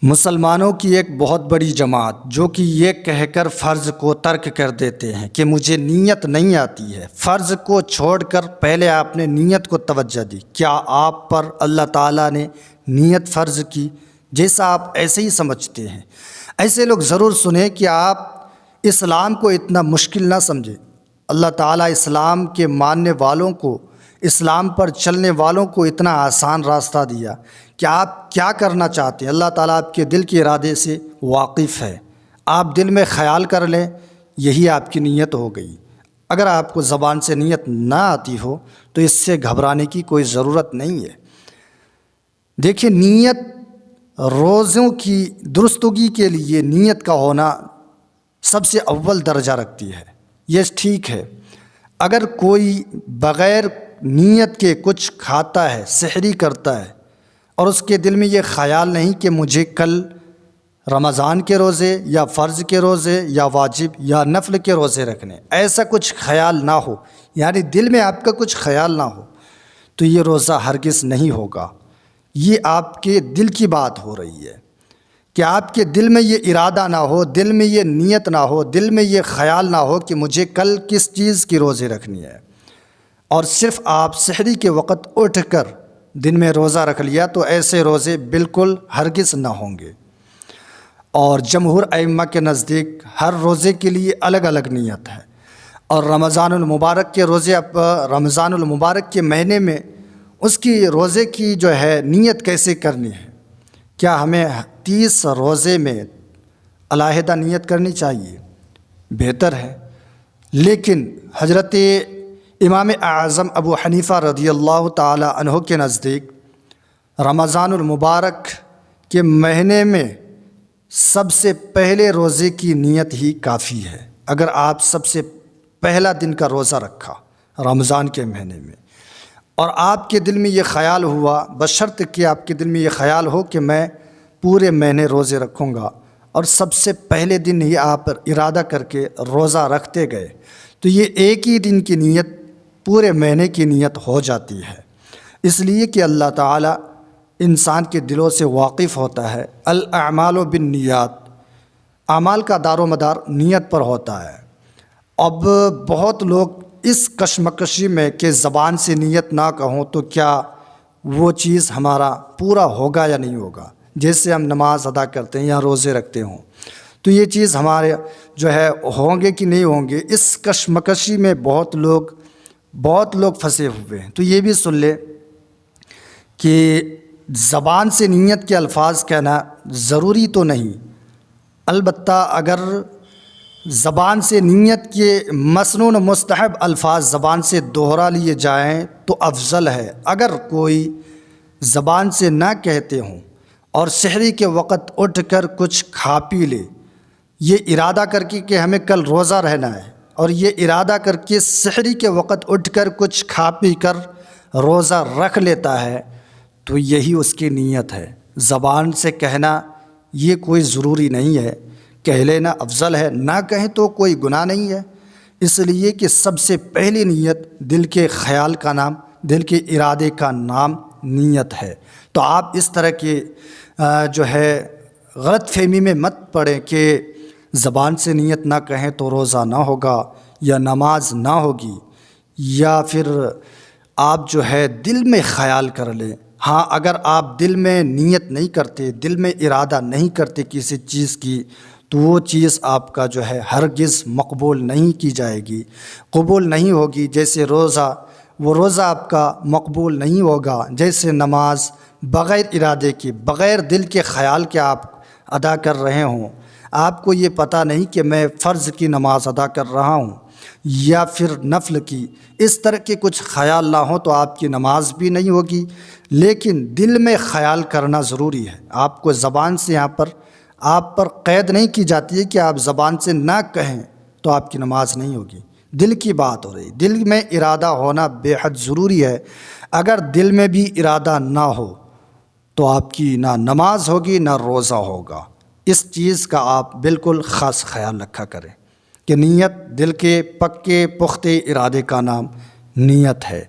مسلمانوں کی ایک بہت بڑی جماعت جو کہ یہ کہہ کر فرض کو ترک کر دیتے ہیں کہ مجھے نیت نہیں آتی ہے۔ فرض کو چھوڑ کر پہلے آپ نے نیت کو توجہ دی۔ کیا آپ پر اللہ تعالیٰ نے نیت فرض کی؟ جیسا آپ ایسے ہی سمجھتے ہیں، ایسے لوگ ضرور سنیں کہ آپ اسلام کو اتنا مشکل نہ سمجھیں۔ اللہ تعالیٰ اسلام کے ماننے والوں کو، اسلام پر چلنے والوں کو اتنا آسان راستہ دیا کہ آپ کیا کرنا چاہتے ہیں اللہ تعالیٰ آپ کے دل کے ارادے سے واقف ہے۔ آپ دل میں خیال کر لیں، یہی آپ کی نیت ہو گئی۔ اگر آپ کو زبان سے نیت نہ آتی ہو تو اس سے گھبرانے کی کوئی ضرورت نہیں ہے۔ دیکھیے، نیت روزوں کی درستگی کے لیے نیت کا ہونا سب سے اول درجہ رکھتی ہے۔ یہ ٹھیک ہے، اگر کوئی بغیر نیت کے کچھ کھاتا ہے، سحری کرتا ہے، اور اس کے دل میں یہ خیال نہیں کہ مجھے کل رمضان کے روزے یا فرض کے روزے یا واجب یا نفل کے روزے رکھنے، ایسا کچھ خیال نہ ہو، یعنی دل میں آپ کا کچھ خیال نہ ہو، تو یہ روزہ ہرگز نہیں ہوگا۔ یہ آپ کے دل کی بات ہو رہی ہے کہ آپ کے دل میں یہ ارادہ نہ ہو، دل میں یہ نیت نہ ہو، دل میں یہ خیال نہ ہو کہ مجھے کل کس چیز کی روزے رکھنی ہے، اور صرف آپ سحری کے وقت اٹھ کر دن میں روزہ رکھ لیا، تو ایسے روزے بالکل ہرگز نہ ہوں گے۔ اور جمہور ائمہ کے نزدیک ہر روزے کے لیے الگ الگ نیت ہے، اور رمضان المبارک کے روزے، رمضان المبارک کے مہینے میں اس کی روزے کی جو ہے نیت کیسے کرنی ہے؟ کیا ہمیں 30 روزے میں علیحدہ نیت کرنی چاہیے؟ بہتر ہے، لیکن حضرت امام اعظم ابو حنیفہ رضی اللہ تعالی عنہ کے نزدیک رمضان المبارک کے مہینے میں سب سے پہلے روزے کی نیت ہی کافی ہے۔ اگر آپ سب سے پہلا دن کا روزہ رکھا رمضان کے مہینے میں، اور آپ کے دل میں یہ خیال ہوا، بشرط کہ آپ کے دل میں یہ خیال ہو کہ میں پورے مہینے روزے رکھوں گا، اور سب سے پہلے دن ہی آپ ارادہ کر کے روزہ رکھتے گئے، تو یہ ایک ہی دن کی نیت پورے مہینے کی نیت ہو جاتی ہے۔ اس لیے کہ اللہ تعالیٰ انسان کے دلوں سے واقف ہوتا ہے۔ الاعمال بالنیات، اعمال کا دار و مدار نیت پر ہوتا ہے۔ اب بہت لوگ اس کشمکشی میں کہ زبان سے نیت نہ کہوں تو کیا وہ چیز ہمارا پورا ہوگا یا نہیں ہوگا، جیسے ہم نماز ادا کرتے ہیں یا روزے رکھتے ہوں، تو یہ چیز ہمارے جو ہے ہوں گے کہ نہیں ہوں گے، اس کشمکشی میں بہت لوگ پھنسے ہوئے ہیں۔ تو یہ بھی سن لے کہ زبان سے نیت کے الفاظ کہنا ضروری تو نہیں، البتہ اگر زبان سے نیت کے مسنون و مستحب الفاظ زبان سے دوہرا لیے جائیں تو افضل ہے۔ اگر کوئی زبان سے نہ کہتے ہوں اور سحری کے وقت اٹھ کر کچھ کھا پی لے، یہ ارادہ کر کے کہ ہمیں کل روزہ رہنا ہے، اور یہ ارادہ کر کے سحری کے وقت اٹھ کر کچھ کھا پی کر روزہ رکھ لیتا ہے، تو یہی اس کی نیت ہے۔ زبان سے کہنا یہ کوئی ضروری نہیں ہے، کہہ لینا افضل ہے، نہ کہیں تو کوئی گناہ نہیں ہے، اس لیے کہ سب سے پہلی نیت دل کے خیال کا نام، دل کے ارادے کا نام نیت ہے۔ تو آپ اس طرح کے جو ہے غلط فہمی میں مت پڑیں کہ زبان سے نیت نہ کہیں تو روزہ نہ ہوگا یا نماز نہ ہوگی، یا پھر آپ جو ہے دل میں خیال کر لیں۔ ہاں، اگر آپ دل میں نیت نہیں کرتے، دل میں ارادہ نہیں کرتے کسی چیز کی، تو وہ چیز آپ کا جو ہے ہرگز مقبول نہیں کی جائے گی، قبول نہیں ہوگی۔ جیسے روزہ، وہ روزہ آپ کا مقبول نہیں ہوگا، جیسے نماز بغیر ارادے کے، بغیر دل کے خیال کے آپ ادا کر رہے ہوں، آپ کو یہ پتہ نہیں کہ میں فرض کی نماز ادا کر رہا ہوں یا پھر نفل کی، اس طرح کے کچھ خیال نہ ہو تو آپ کی نماز بھی نہیں ہوگی۔ لیکن دل میں خیال کرنا ضروری ہے۔ آپ کو زبان سے یہاں پر آپ پر قید نہیں کی جاتی ہے کہ آپ زبان سے نہ کہیں تو آپ کی نماز نہیں ہوگی، دل کی بات ہو رہی۔ دل میں ارادہ ہونا بے حد ضروری ہے۔ اگر دل میں بھی ارادہ نہ ہو تو آپ کی نہ نماز ہوگی نہ روزہ ہوگا۔ اس چیز کا آپ بالکل خاص خیال رکھا کریں کہ نیت دل کے پکے پختہ ارادے کا نام نیت ہے۔